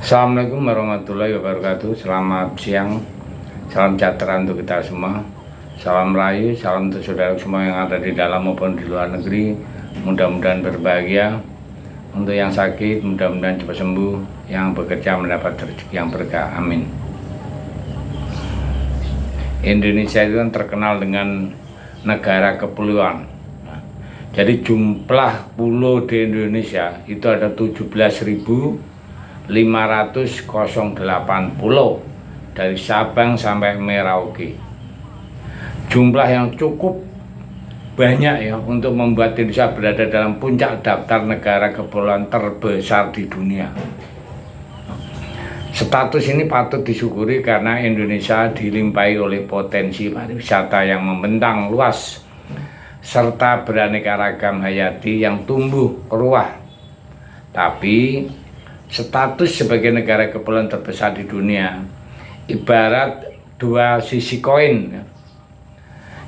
Assalamualaikum warahmatullahi wabarakatuh. Selamat siang, salam sejahtera untuk kita semua. Salam rayu, salam untuk saudara semua yang ada di dalam maupun di luar negeri. Mudah-mudahan berbahagia. Untuk yang sakit, mudah-mudahan cepat sembuh. Yang bekerja mendapat rezeki yang berkah. Amin. Indonesia itu kan terkenal dengan negara kepulauan. Jadi jumlah pulau di Indonesia itu ada 17.508 pulau dari Sabang sampai Merauke. Jumlah yang cukup banyak ya untuk membuat Indonesia berada dalam puncak daftar negara kepulauan terbesar di dunia. Status ini patut disyukuri karena Indonesia dilimpahi oleh potensi pariwisata yang membentang luas serta beraneka ragam hayati yang tumbuh ruah. Tapi status sebagai negara kepulauan terbesar di dunia ibarat dua sisi koin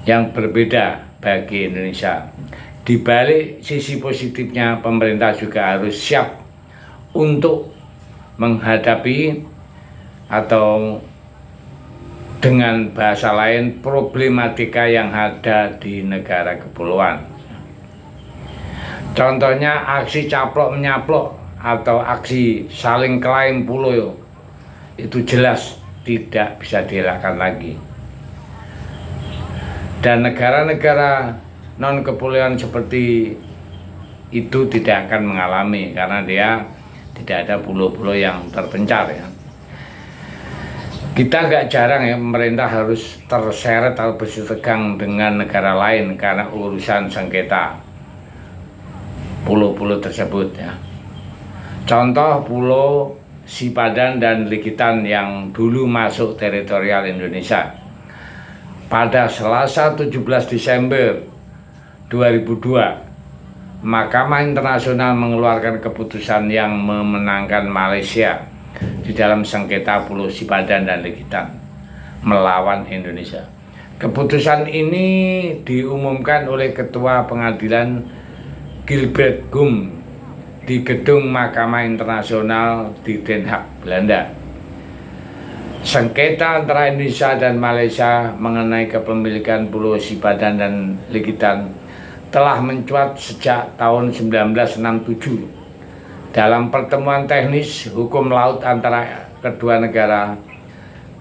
yang berbeda bagi Indonesia. Di balik sisi positifnya, pemerintah juga harus siap untuk menghadapi atau dengan bahasa lain problematika yang ada di negara kepulauan. Contohnya aksi caplok menyaplok atau aksi saling klaim pulau itu jelas tidak bisa dielakkan lagi. Dan negara-negara non kepulauan seperti itu tidak akan mengalami karena dia tidak ada pulau-pulau yang terpencar ya. Kita nggak jarang ya pemerintah harus terseret atau bersitegang dengan negara lain karena urusan sengketa pulau-pulau tersebut ya. Contoh Pulau Sipadan dan Likitan yang dulu masuk teritorial Indonesia. Pada Selasa 17 Desember 2002, Mahkamah Internasional mengeluarkan keputusan yang memenangkan Malaysia di dalam sengketa Pulau Sipadan dan Likitan melawan Indonesia. Keputusan ini diumumkan oleh Ketua Pengadilan Gilbert Gum di Gedung Mahkamah Internasional di Den Haag, Belanda. Sengketa antara Indonesia dan Malaysia mengenai kepemilikan Pulau Sipadan dan Likitan telah mencuat sejak tahun 1967. Dalam pertemuan teknis hukum laut antara kedua negara,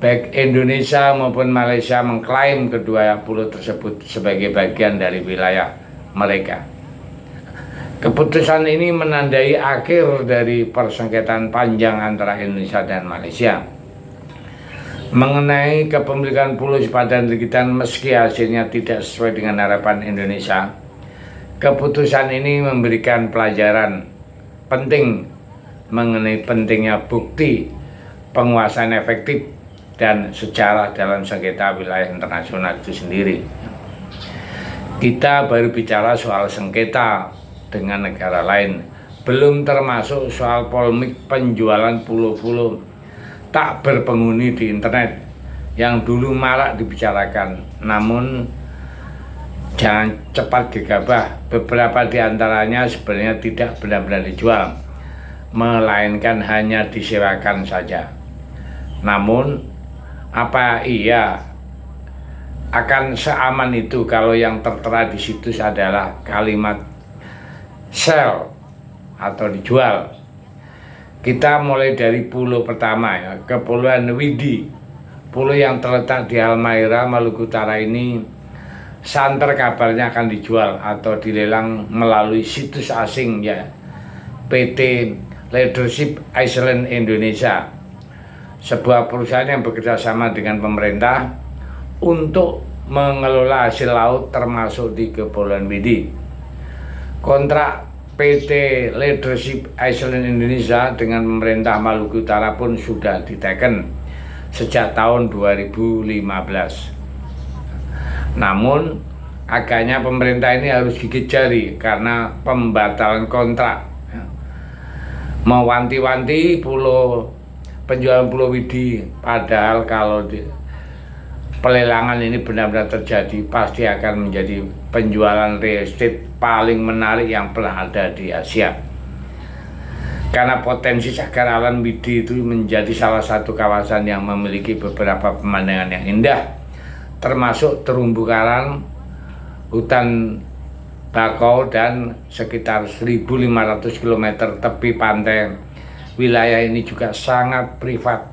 baik Indonesia maupun Malaysia mengklaim kedua pulau tersebut sebagai bagian dari wilayah mereka. Keputusan ini menandai akhir dari persengketaan panjang antara Indonesia dan Malaysia mengenai kepemilikan Pulau Sipadan dan Likitan. Meski hasilnya tidak sesuai dengan harapan Indonesia, keputusan ini memberikan pelajaran penting mengenai pentingnya bukti penguasaan efektif dan sejarah dalam sengketa wilayah internasional itu sendiri. Kita baru bicara soal sengketa dengan negara lain, belum termasuk soal polemik penjualan pulau-pulau tak berpenghuni di internet yang dulu marak dibicarakan. Namun jangan cepat gegabah, beberapa di antaranya sebenarnya tidak benar-benar dijual, melainkan hanya disewakan saja. Namun, apa iya akan seaman itu kalau yang tertera di situs adalah kalimat sell atau dijual? Kita mulai dari pulau pertama ya, Kepulauan Widi. Pulau yang terletak di Halmahera, Maluku Utara ini santer kabarnya akan dijual atau dilelang melalui situs asing ya, PT Leadership Island Indonesia, sebuah perusahaan yang bekerja sama dengan pemerintah untuk mengelola hasil laut termasuk di Kepulauan Widi. Kontrak PT Leadership Island Indonesia dengan pemerintah Maluku Utara pun sudah diteken sejak tahun 2015. Namun agaknya pemerintah ini harus gigit jari karena pembatalan kontrak. Mewanti-wanti penjualan Pulau Widi, padahal kalau pelelangan ini benar-benar terjadi pasti akan menjadi penjualan real estate paling menarik yang pernah ada di Asia. karena potensi Cagar Alam Widi itu menjadi salah satu kawasan yang memiliki beberapa pemandangan yang indah, termasuk terumbu karang, hutan bakau, dan sekitar 1.500 km tepi pantai. Wilayah ini juga sangat privat,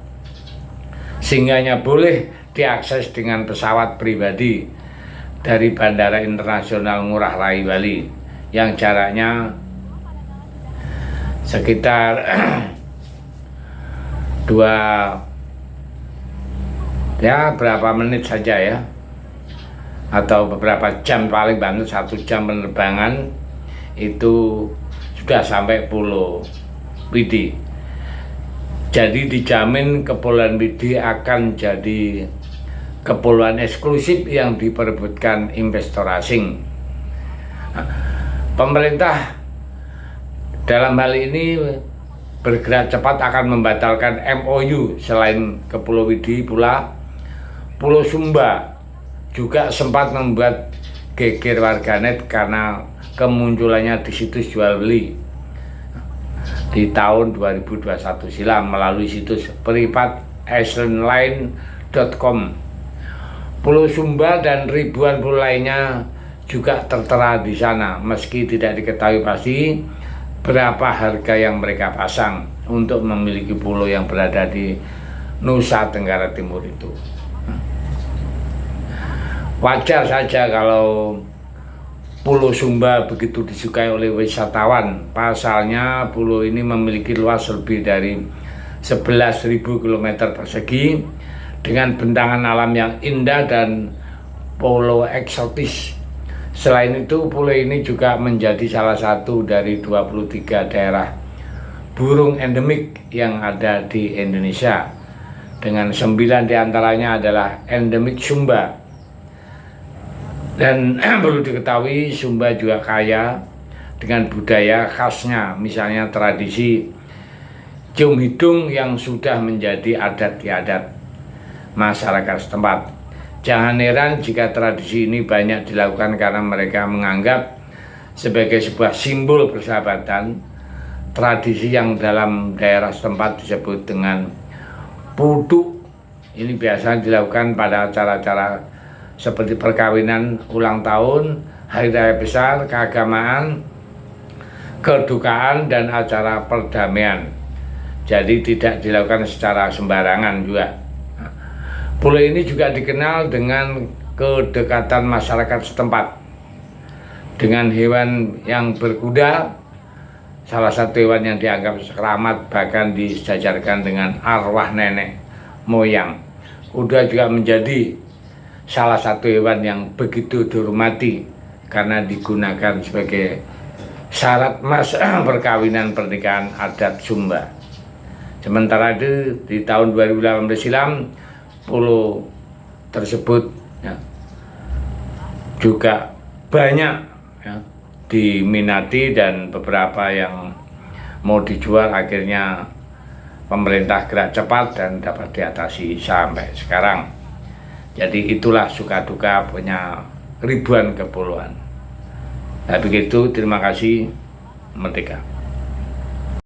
sehingga hanya boleh diakses dengan pesawat pribadi dari Bandara Internasional Ngurah Rai Bali yang jaraknya sekitar berapa menit saja ya, atau beberapa jam, paling banget 1 jam penerbangan itu sudah sampai Pulau Widi. Jadi dijamin Kepulauan Widi akan jadi kepulauan eksklusif yang diperebutkan investor asing. Pemerintah dalam hal ini bergerak cepat akan membatalkan MOU. Selain Kepulauan Widi pula, Pulau Sumba juga sempat membuat geger warganet karena kemunculannya di situs jual beli di tahun 2021 silam melalui situs privaticeline.com. Pulau Sumba dan ribuan pulau lainnya juga tertera di sana, meski tidak diketahui pasti berapa harga yang mereka pasang untuk memiliki pulau yang berada di Nusa Tenggara Timur itu. Wajar saja kalau Pulau Sumba begitu disukai oleh wisatawan. Pasalnya pulau ini memiliki luas lebih dari 11.000 km persegi dengan bentangan alam yang indah dan pulau eksotis. Selain itu, pulau ini juga menjadi salah satu dari 23 daerah burung endemik yang ada di Indonesia, dengan 9 diantaranya adalah endemik Sumba. Dan perlu diketahui, Sumba juga kaya dengan budaya khasnya, misalnya tradisi cium hidung yang sudah menjadi adat istiadat masyarakat setempat. Jangan heran jika tradisi ini banyak dilakukan karena mereka menganggap sebagai sebuah simbol persahabatan. Tradisi yang dalam daerah setempat disebut dengan puduk. Ini biasanya dilakukan pada acara-acara seperti perkawinan, ulang tahun, hari raya besar, keagamaan, kedukaan, dan acara perdamaian. Jadi tidak dilakukan secara sembarangan juga. Pulau ini juga dikenal dengan kedekatan masyarakat setempat dengan hewan yang berkuda. Salah satu hewan yang dianggap keramat, bahkan disejajarkan dengan arwah nenek moyang. Kuda juga menjadi salah satu hewan yang begitu dihormati karena digunakan sebagai syarat mas perkawinan pernikahan adat Sumba. Sementara itu di tahun 2018 silam, pulau tersebut ya, juga banyak ya, diminati, dan beberapa yang mau dijual akhirnya pemerintah gerak cepat dan dapat diatasi sampai sekarang. Jadi itulah suka duka punya ribuan kepulauan. Nah begitu, terima kasih, merdeka.